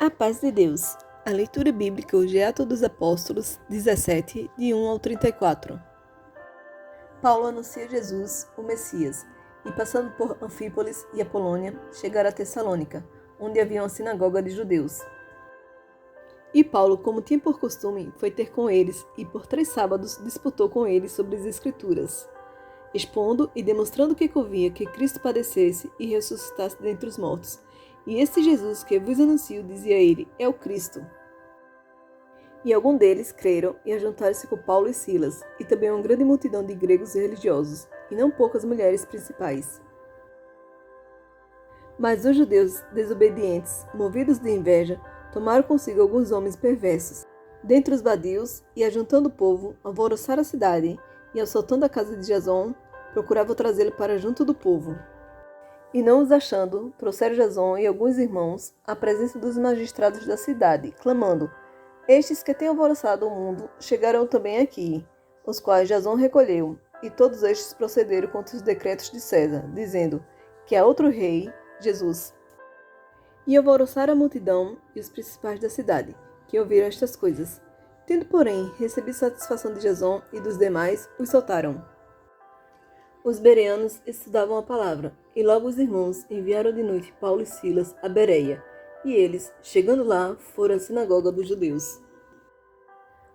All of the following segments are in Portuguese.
A paz de Deus. A leitura bíblica hoje é Atos dos Apóstolos 17, de 1 ao 34. Paulo anuncia Jesus, o Messias, e passando por Anfípolis e Apolônia, chegaram a Tessalônica, onde havia uma sinagoga de judeus. E Paulo, como tinha por costume, foi ter com eles, e por 3 sábados disputou com eles sobre as Escrituras, expondo e demonstrando que convinha que Cristo padecesse e ressuscitasse dentre os mortos. E este Jesus que vos anuncio, dizia ele, é o Cristo. E alguns deles creram e ajuntaram-se com Paulo e Silas, e também uma grande multidão de gregos e religiosos, e não poucas mulheres principais. Mas os judeus desobedientes, movidos de inveja, tomaram consigo alguns homens perversos, dentre os vadios, e ajuntando o povo, alvoroçaram a cidade, e assaltando a casa de Jason, procuravam trazê-lo para junto do povo. E não os achando, trouxeram Jason e alguns irmãos à presença dos magistrados da cidade, clamando: Estes que têm alvoroçado o mundo chegaram também aqui, os quais Jason recolheu, e todos estes procederam contra os decretos de César, dizendo que há outro rei, Jesus. E alvoroçaram a multidão e os principais da cidade, que ouviram estas coisas. Tendo, porém, recebido satisfação de Jason e dos demais, os soltaram. Os bereanos estudavam a palavra, e logo os irmãos enviaram de noite Paulo e Silas a Bereia, e eles, chegando lá, foram à sinagoga dos judeus.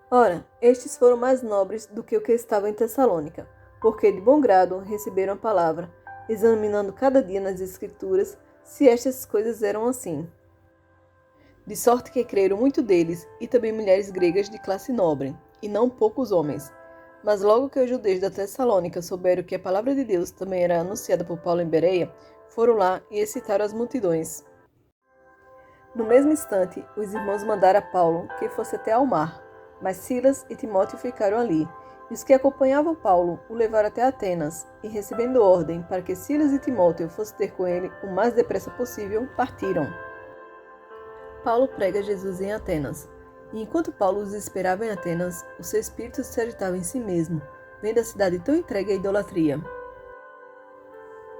Ora, estes foram mais nobres do que o que estavam em Tessalônica, porque de bom grado receberam a palavra, examinando cada dia nas Escrituras se estas coisas eram assim. De sorte que creram muito deles, e também mulheres gregas de classe nobre, e não poucos homens. Mas logo que os judeus da Tessalônica souberam que a palavra de Deus também era anunciada por Paulo em Bereia, foram lá e excitaram as multidões. No mesmo instante, os irmãos mandaram a Paulo que fosse até ao mar, mas Silas e Timóteo ficaram ali, e os que acompanhavam Paulo o levaram até Atenas, e recebendo ordem para que Silas e Timóteo fossem ter com ele o mais depressa possível, partiram. Paulo prega Jesus em Atenas. E enquanto Paulo os esperava em Atenas, o seu espírito se agitava em si mesmo, vendo a cidade tão entregue à idolatria.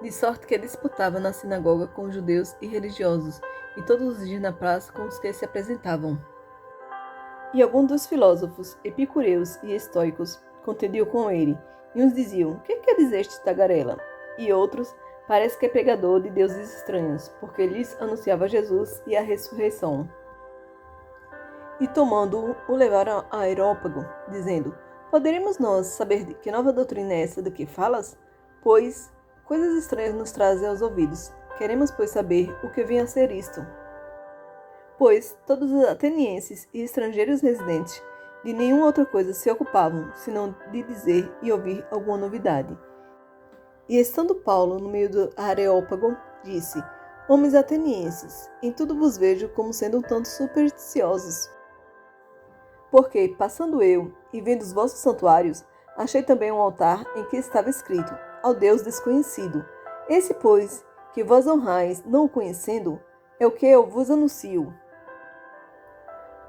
De sorte que disputava na sinagoga com os judeus e religiosos, e todos os dias na praça com os que se apresentavam. E alguns dos filósofos, epicureus e estoicos, contendiam com ele, e uns diziam, que quer dizer este tagarela? E outros, parece que é pregador de deuses estranhos, porque lhes anunciava Jesus e a ressurreição. E tomando-o, o levaram a Areópago, dizendo, poderemos nós saber de que nova doutrina é essa de que falas? Pois coisas estranhas nos trazem aos ouvidos. Queremos, pois, saber o que vem a ser isto. Pois todos os atenienses e estrangeiros residentes de nenhuma outra coisa se ocupavam, senão de dizer e ouvir alguma novidade. E estando Paulo no meio do Areópago, disse, homens atenienses, em tudo vos vejo como sendo um tanto supersticiosos. Porque, passando eu, e vendo os vossos santuários, achei também um altar em que estava escrito, ao Deus desconhecido. Esse, pois, que vós honrais, não o conhecendo, é o que eu vos anuncio.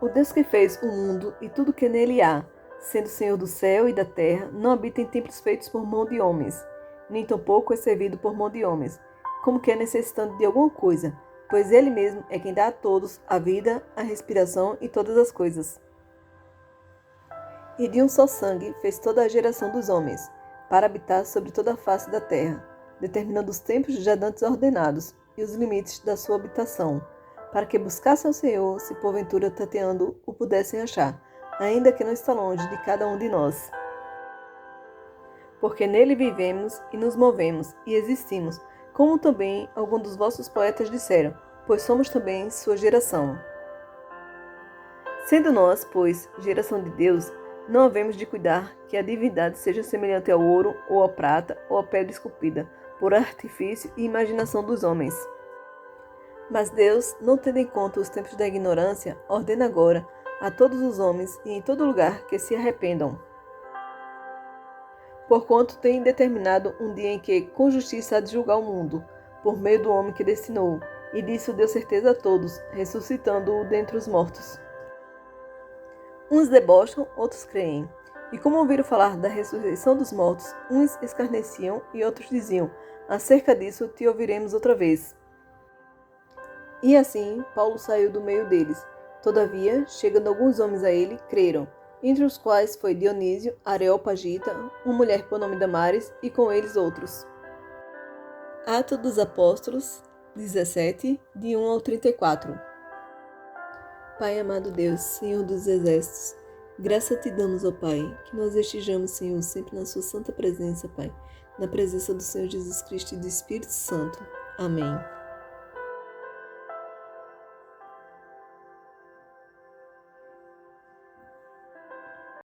O Deus que fez o mundo e tudo que nele há, sendo Senhor do céu e da terra, não habita em templos feitos por mão de homens, nem tampouco é servido por mão de homens, como que é necessitando de alguma coisa, pois ele mesmo é quem dá a todos a vida, a respiração e todas as coisas. E de um só sangue fez toda a geração dos homens, para habitar sobre toda a face da terra, determinando os tempos já dantes ordenados e os limites da sua habitação, para que buscassem ao Senhor, se porventura tateando o pudessem achar, ainda que não está longe de cada um de nós. Porque nele vivemos e nos movemos e existimos, como também alguns dos vossos poetas disseram, pois somos também sua geração. Sendo nós, pois, geração de Deus, não havemos de cuidar que a divindade seja semelhante ao ouro, ou à prata, ou à pedra esculpida, por artifício e imaginação dos homens. Mas Deus, não tendo em conta os tempos da ignorância, ordena agora a todos os homens e em todo lugar que se arrependam. Porquanto tem determinado um dia em que, com justiça, há de julgar o mundo, por meio do homem que destinou, e disso deu certeza a todos, ressuscitando-o dentre os mortos. Uns debocham, outros creem. E como ouviram falar da ressurreição dos mortos, uns escarneciam e outros diziam, acerca disso te ouviremos outra vez. E assim Paulo saiu do meio deles. Todavia, chegando alguns homens a ele, creram, entre os quais foi Dionísio, Areopagita, uma mulher por nome Damares, e com eles outros. Atos dos Apóstolos 17, de 1 ao 34. Pai amado Deus, Senhor dos exércitos, graça te damos, ó Pai, que nós estejamos, Senhor, sempre na sua santa presença, Pai, na presença do Senhor Jesus Cristo e do Espírito Santo. Amém.